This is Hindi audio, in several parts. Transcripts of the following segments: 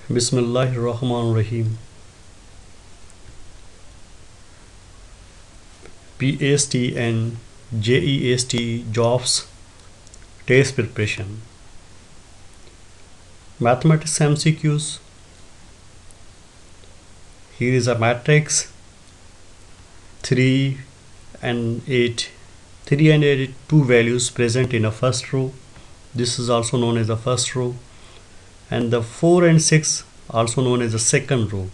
बिस्मिल्लाहिर्रहमानिर्रहीम। PST and JEST jobs test preparation. Mathematics MCQs. Here is a matrix 3 and 8. 3 and 8 two values present in a first row. This is also known as the first row. And the 4 and 6 also known as the second row.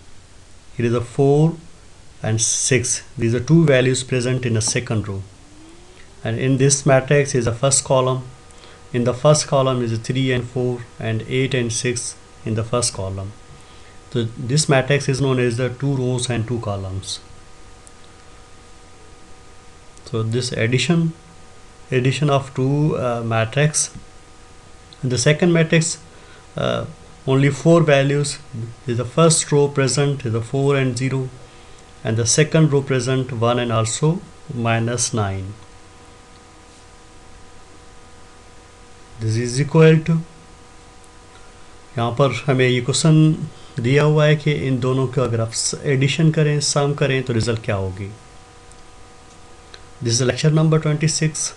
Here is a 4 and 6. These are two values present in a second row. And in this matrix is the first column. In the first column is 3 and 4 and 8 and 6 in the first column. So this matrix is known as the two rows and two columns. So this addition of two matrix. In the second matrix, only four values. Is the first row present is the 4 and 0, and the second row present 1 and also -9. This is equal to, यहाँ पर हमें ये क्वेश्चन दिया हुआ है कि इन दोनों को अगर आप एडिशन करें, सम करें तो रिजल्ट क्या होगी। This is lecture number 26।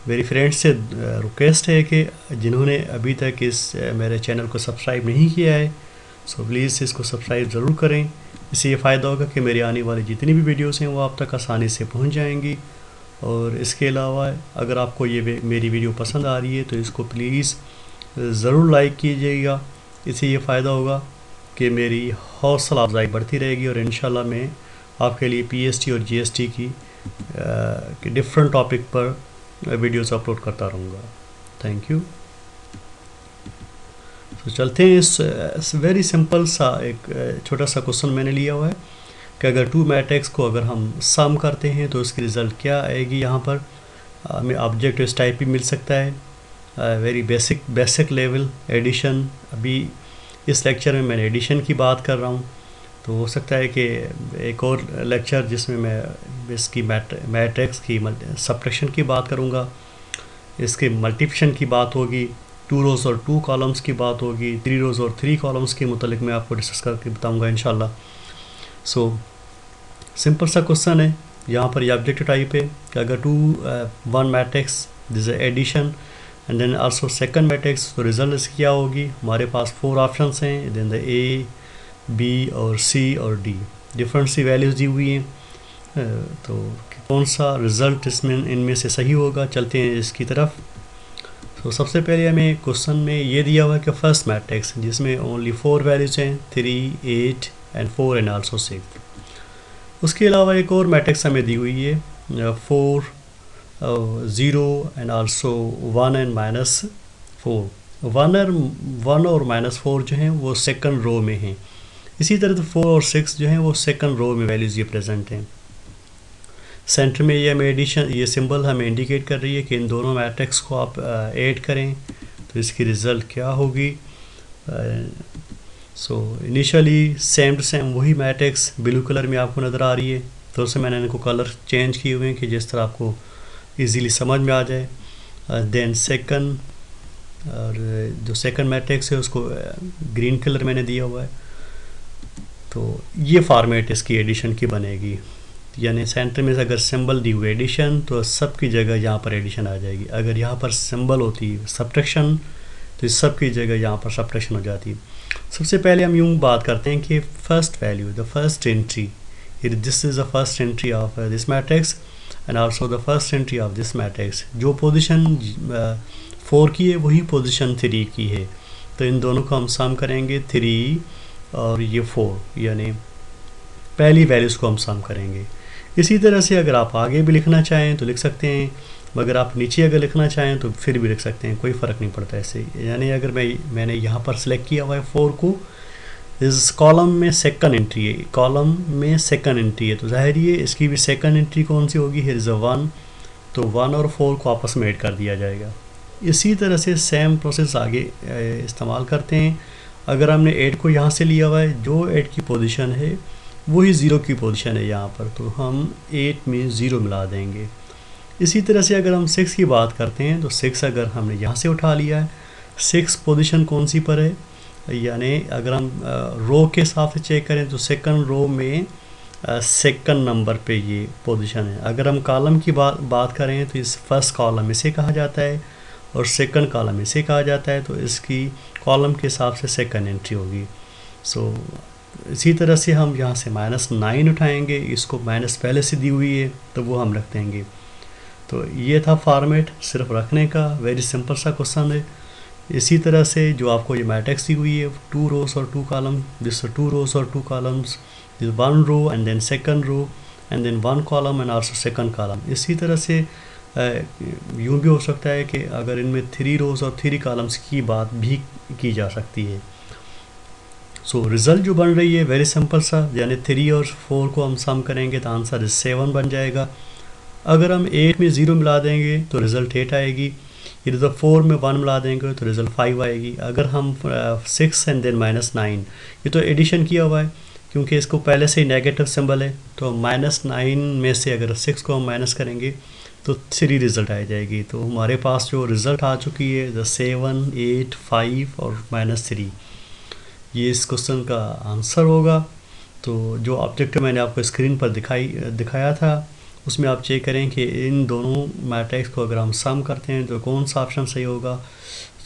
मेरी फ्रेंड्स से रिक्वेस्ट है कि जिन्होंने अभी तक इस मेरे चैनल को सब्सक्राइब नहीं किया है, सो प्लीज़ इसको सब्सक्राइब ज़रूर करें। इससे ये फ़ायदा होगा कि मेरी आने वाली जितनी भी वीडियोस हैं वो आप तक आसानी से पहुंच जाएंगी। और इसके अलावा अगर आपको ये मेरी वीडियो पसंद आ रही है तो इसको प्लीज़ ज़रूर लाइक कीजिएगा। इससे ये फ़ायदा होगा कि मेरी हौसला अफजाई बढ़ती रहेगी और इंशाल्लाह मैं आपके लिए PST और GST की डिफरेंट टॉपिक पर वीडियोस अपलोड करता रहूँगा। Thank you. तो चलते हैं इस वेरी सिंपल सा एक छोटा सा क्वेश्चन मैंने लिया हुआ है कि अगर टू मैट्रिक्स को अगर हम सम करते हैं तो उसकी रिज़ल्ट क्या आएगी। यहाँ पर हमें ऑब्जेक्ट इस टाइप भी मिल सकता है, वेरी बेसिक लेवल एडिशन। अभी इस लेक्चर में मैंने एडिशन की बात कर रहा हूँ, तो हो सकता है कि एक और लेक्चर जिसमें मैं इसकी मैट्रिक्स की सब्ट्रैक्शन की बात करूँगा, इसके मल्टीप्लिकेशन की बात होगी, टू रोज़ और टू कॉलम्स की बात होगी, थ्री रोज़ और थ्री कॉलम्स के मुतालिक मैं आपको डिस्कस करके बताऊँगा इंशाल्लाह। सो सिंपल सा क्वेश्चन है। यहाँ पर ये ऑब्जेक्टिव टाइप है कि अगर one matrix this addition and then also second matrix, तो रिजल्ट क्या होगी। हमारे पास 4 ऑप्शंस हैं, देन द A, B और C और D डिफरेंट सी वैल्यूज़ दी हुई हैं। तो कौन सा रिज़ल्ट इसमें इनमें से सही होगा, चलते हैं इसकी तरफ। तो सबसे पहले हमें क्वेश्चन में ये दिया हुआ है कि फर्स्ट मैट्रिक्स जिसमें ओनली 4 वैल्यूज़ हैं, 3, 8 एंड 4 एंड आल्सो 6। उसके अलावा एक और मैट्रिक्स हमें दी हुई है 4, 0 एंड आल्सो 1 एंड -4। 1 और -4 जो हैं वो सेकंड रो में हैं। इसी तरह तो 4 और 6 जो हैं वो सेकंड रो में वैल्यूज़ ये प्रेजेंट हैं। सेंटर में ये हमें एडिशन, ये सिंबल हमें इंडिकेट कर रही है कि इन दोनों मैट्रिक्स को आप ऐड करें तो इसकी रिज़ल्ट क्या होगी। So initially same to same वही मैट्रिक्स ब्लू कलर में आपको नज़र आ रही है, तो उससे मैंने इनको कलर चेंज किए हुए हैं कि जिस तरह आपको इजीली समझ में आ जाए। देन सेकंड, और जो सेकंड मैट्रिक्स है उसको ग्रीन कलर मैंने दिया हुआ है। तो ये फॉर्मेट इसकी एडिशन की बनेगी, यानी सेंटर में से अगर सिंबल दी हुई एडिशन तो सब की जगह यहाँ पर एडिशन आ जाएगी। अगर यहाँ पर सिंबल होती सब्ट्रैक्शन तो इस सब की जगह यहाँ पर सब्ट्रैक्शन हो जाती। सबसे पहले हम यूँ बात करते हैं कि first value, the first entry, this is the first entry of this matrix and also the first entry of this matrix. जो पोजीशन 4 की है वही पोजीशन 3 की है, तो इन दोनों को हम सम करेंगे, 3 और ये 4, यानी पहली वैल्यूज़ को हम सम करेंगे। इसी तरह से अगर आप आगे भी लिखना चाहें तो लिख सकते हैं, मगर आप नीचे अगर लिखना चाहें तो फिर भी लिख सकते हैं, कोई फ़र्क नहीं पड़ता ऐसे। यानी अगर मैंने यहाँ पर सिलेक्ट किया हुआ है 4 को, इस कॉलम में सेकंड एंट्री है, कॉलम में सेकंड एंट्री है, तो जाहिर है इसकी भी सेकंड एंट्री कौन सी होगी, हियर इज़ अ 1, तो 1 और 4 को आपस में ऐड कर दिया जाएगा। इसी तरह से सेम प्रोसेस आगे इस्तेमाल करते हैं। अगर हमने 8 को यहाँ से लिया हुआ है, जो 8 की पोजीशन है वही 0 की पोजीशन है यहाँ पर, तो हम 8 में 0 मिला देंगे। इसी तरह से अगर हम 6 की बात करते हैं तो 6 अगर हमने यहाँ से उठा लिया है, 6 पोजीशन कौन सी पर है, यानी अगर हम रो के हिसाब से चेक करें तो सेकंड रो में सेकंड नंबर पे ये पोजीशन है। अगर हम कॉलम की बात करें तो इस फर्स्ट कॉलम इसे कहा जाता है और सेकंड कॉलम इसे कहा जाता है, तो इसकी कॉलम के हिसाब से सेकंड एंट्री होगी। सो इसी तरह से हम यहाँ से -9 उठाएंगे, इसको माइनस पहले से दी हुई है तो वो हम रख देंगे। तो ये था फॉर्मेट सिर्फ रखने का, वेरी सिंपल सा क्वेश्चन है। इसी तरह से जो आपको ये मैट्रिक्स दी हुई है 2 रोज और 2 कॉलम, दिस 2 रोज और 2 columns, this 1 row and then second row and then 1 column and also second column. इसी तरह से यूँ भी हो सकता है कि अगर इनमें 3 रोज और 3 कॉलम्स की बात भी की जा सकती है। सो रिज़ल्ट जो बन रही है वेरी सिंपल सा, यानी 3 और 4 को हम सम करेंगे तो आंसर 7 बन जाएगा। अगर हम 8 में 0 मिला देंगे तो रिज़ल्ट 8 आएगी, इधर 4 में 1 मिला देंगे तो रिज़ल्ट 5 आएगी। अगर हम 6 एंड देन -9, ये तो एडिशन किया हुआ है क्योंकि इसको पहले से ही नेगेटिव सिंबल है, तो -9 में से अगर 6 को हम माइनस करेंगे तो 3 रिज़ल्ट आ जाएगी। तो हमारे पास जो रिज़ल्ट आ चुकी है 7, 8, 5 और -3, ये इस क्वेश्चन का आंसर होगा। तो जो ऑब्जेक्टिव मैंने आपको स्क्रीन पर दिखाया था उसमें आप चेक करें कि इन दोनों मैट्रिक्स को अगर हम सम करते हैं तो कौन सा ऑप्शन सही होगा।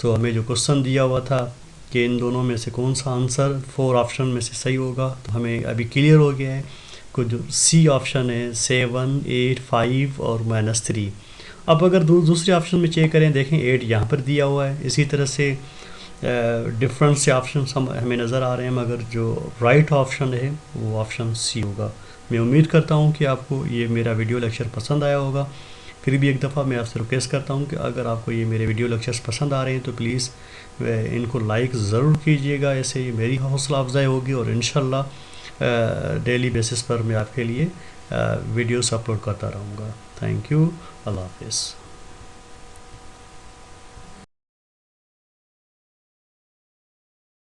तो हमें जो क्वेश्चन दिया हुआ था कि इन दोनों में से कौन सा आंसर 4 ऑप्शन में से सही होगा, तो हमें अभी क्लियर हो गया है कि जो सी ऑप्शन है 7, 8, 5 और -3। अब अगर दूसरे ऑप्शन में चेक करें, देखें 8 यहाँ पर दिया हुआ है, इसी तरह से डिफरेंट से ऑप्शन हमें नज़र आ रहे हैं, मगर जो राइट ऑप्शन है वो ऑप्शन सी होगा। मैं उम्मीद करता हूँ कि आपको ये मेरा वीडियो लेक्चर पसंद आया होगा। फिर भी एक दफ़ा मैं आपसे रिक्वेस्ट करता हूँ कि अगर आपको ये मेरे वीडियो लेक्चर्स पसंद आ रहे हैं तो प्लीज़ इनको लाइक ज़रूर कीजिएगा, ऐसे मेरी हौसला अफजाई होगी और इंशाल्लाह डेली बेसिस पर मैं आपके लिए वीडियोस अपलोड करता रहूँगा। थैंक यू, अल्लाह हाफिज़।